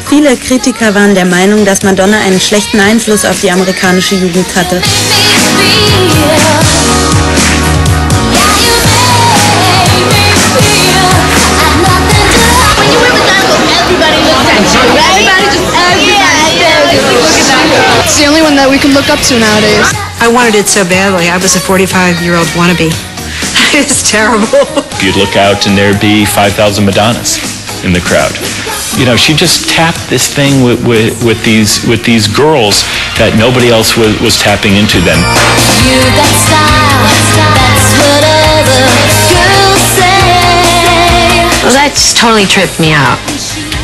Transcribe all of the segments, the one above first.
Viele Kritiker waren der Meinung, dass Madonna einen schlechten Einfluss auf die amerikanische Jugend hatte. It's the only one that we can look up to nowadays. I wanted it so badly. I was a 45-year-old wannabe. It's terrible. You'd look out and there'd be 5,000 Madonnas in the crowd. You know, she just tapped this thing with these girls that nobody else was tapping into then. You got style, that's what other girls say. Well, that just totally tripped me out,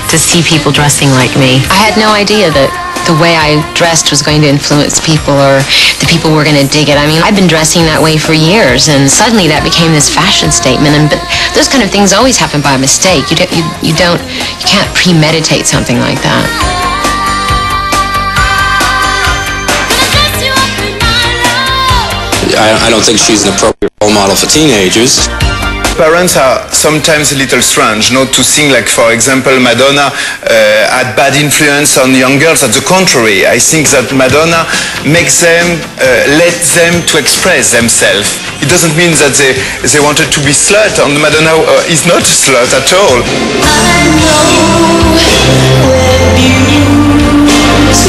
to see people dressing like me. I had no idea that the way I dressed was going to influence people, or the people were going to dig it. I mean, I've been dressing that way for years, and suddenly that became this fashion statement. But those kind of things always happen by mistake. You can't premeditate something like that. I don't think she's an appropriate role model for teenagers. Parents are sometimes a little strange, not to think like, for example, Madonna had bad influence on young girls. At the contrary, I think that Madonna makes them, let them to express themselves. It doesn't mean that they wanted to be slut, and Madonna is not a slut at all. I know where beauty lives.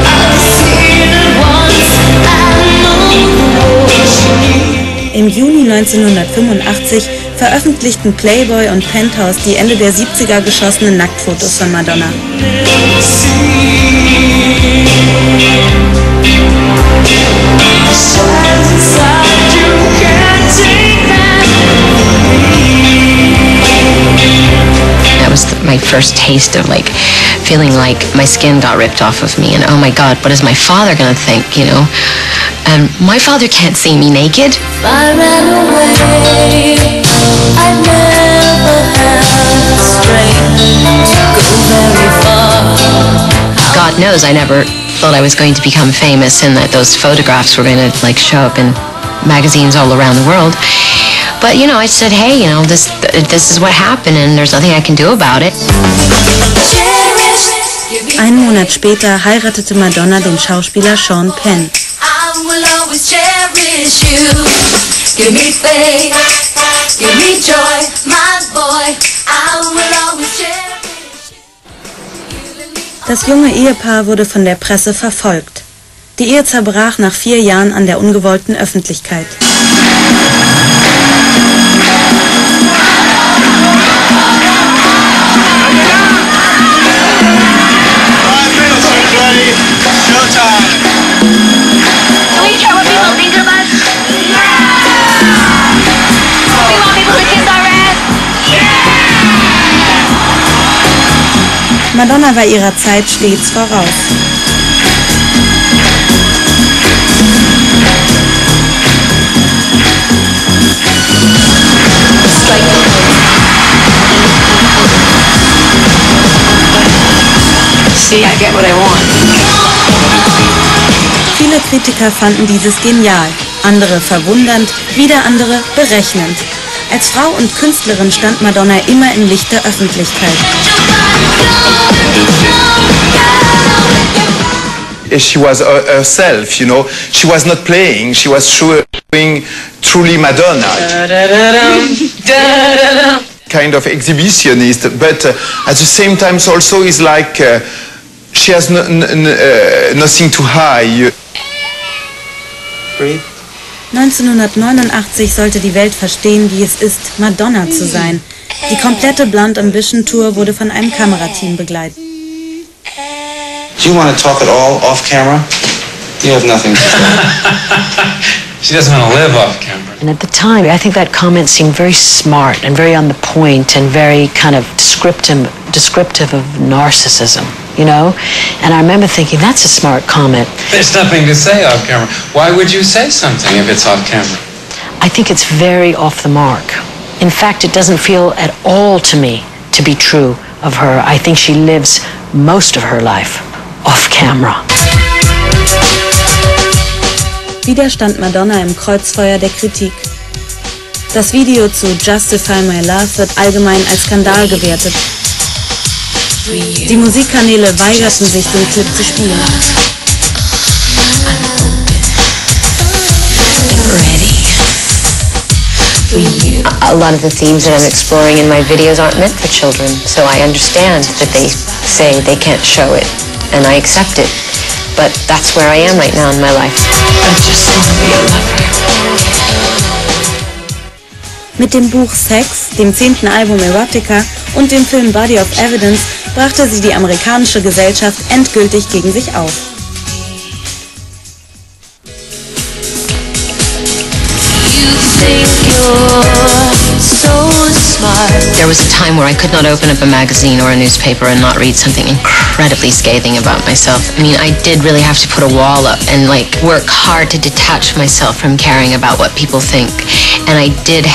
I've seen it once, I know what she Im Juni 1985 veröffentlichten Playboy und Penthouse die Ende der 70er geschossenen Nacktfotos von Madonna. That was my first taste of like feeling like my skin got ripped off of me, and oh my God, what is my father gonna think, you know? My father can't see me naked. I ran away. I never had strength to go very far. God knows I never thought I was going to become famous, and that those photographs were going to like show up in magazines all around the world. But you know, I said, hey, you know, this is what happened, and there's nothing I can do about it. Einen Monat später heiratete Madonna den Schauspieler Sean Penn. I will always cherish you. Give me faith, give me joy, my boy. I will always cherish you. Das junge Ehepaar wurde von der Presse verfolgt. Die Ehe zerbrach nach 4 Jahren an der ungewollten Öffentlichkeit. Madonna war ihrer Zeit stets voraus. See, I get what I want. Viele Kritiker fanden dieses genial, andere verwundernd, wieder andere berechnend. Als Frau und Künstlerin stand Madonna immer im Licht der Öffentlichkeit. She was herself, you know. She was not playing. She was showing truly Madonna. Kind of exhibitionist, but at the same time also is like she has nothing to hide. Breathe. 1989 sollte die Welt verstehen, wie es ist, Madonna zu sein. Die komplette Blonde Ambition Tour wurde von einem Kamerateam begleitet. Do you want to talk at all off camera? You have nothing to say. She doesn't want to live off camera. And at the time, I think that comment seemed very smart and very on the point and very kind of descriptive of narcissism, you know? And I remember thinking, that's a smart comment. There's nothing to say off camera. Why would you say something if it's off camera? I think it's very off the mark. In fact, it doesn't feel at all to me to be true of her. I think she lives most of her life off camera. Wieder stand Madonna im Kreuzfeuer der Kritik. Das Video zu Justify My Love wird allgemein als Skandal gewertet. Die Musikkanäle weigerten sich, den Clip zu spielen. A lot of the themes that I'm exploring in my videos aren't meant for children, so I understand that they say they can't show it, and I accept it. But that's where I am right now in my life. I just want to be a lover. Mit dem Buch Sex, dem 10. Album Erotica und dem Film Body of Evidence brachte sie die amerikanische Gesellschaft endgültig gegen sich auf. There was a time where I could not open up a magazine or a newspaper and not read something incredibly scathing about myself. I mean, I did really have to put a wall up and work hard to detach myself from caring about what people think. And I did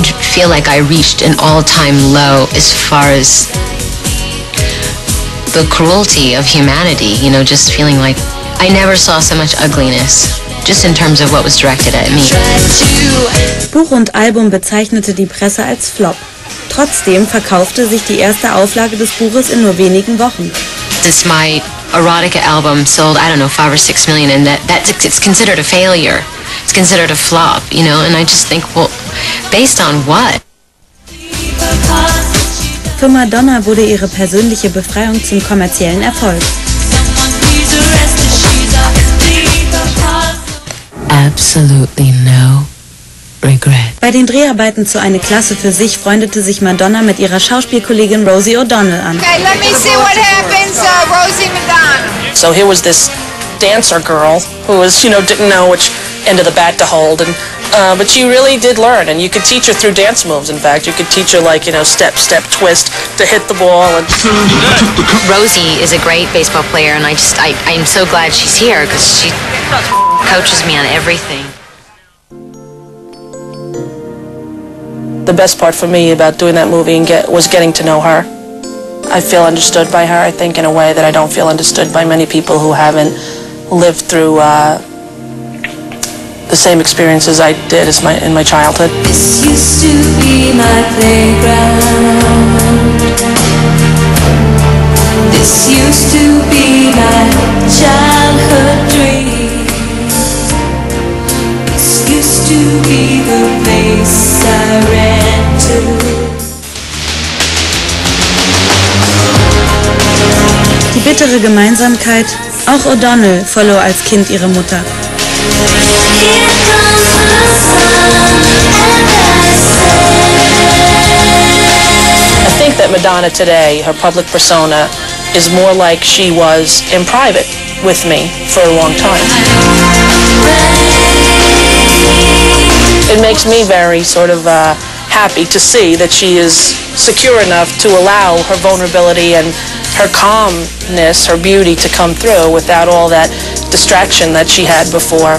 feel like I reached an all-time low as far as the cruelty of humanity, you know, just feeling like I never saw so much ugliness. Just in terms of what was directed at me. Buch und Album bezeichnete die Presse als Flop. Trotzdem verkaufte sich die erste Auflage des Buches in nur wenigen Wochen. Since my erotica album sold, I don't know, 5 or 6 million, and it's considered a failure. It's considered a flop, you know, and I just think, well, based on what? Für Madonna wurde ihre persönliche Befreiung zum kommerziellen Erfolg. Absolutely no regret. Bei den Dreharbeiten zu Eine Klasse für sich freundete sich Madonna mit ihrer Schauspielkollegin Rosie O'Donnell an. Okay, let me see what happens, Rosie O'Donnell. So here was this dancer girl who was, you know, didn't know which end of the bat to hold, and but she really did learn, and you could teach her through dance moves. In fact, you could teach her, like, you know, step, step, twist to hit the ball. And Rosie is a great baseball player, and I'm so glad she's here because she coaches me on everything. The best part for me about doing that movie was getting to know her. I feel understood by her, I think, in a way that I don't feel understood by many people who haven't lived through the same experiences I did in my childhood. This used to be my playground. This used to be my childhood dream. This used to be the place I ran to. Die bittere Gemeinsamkeit, auch O'Donnell verlor als Kind ihre Mutter. I think that Madonna today, her public persona, is more like she was in private with me for a long time. It makes me very sort of happy to see that she is secure enough to allow her vulnerability and her calmness, her beauty to come through without all that distraction that she had before.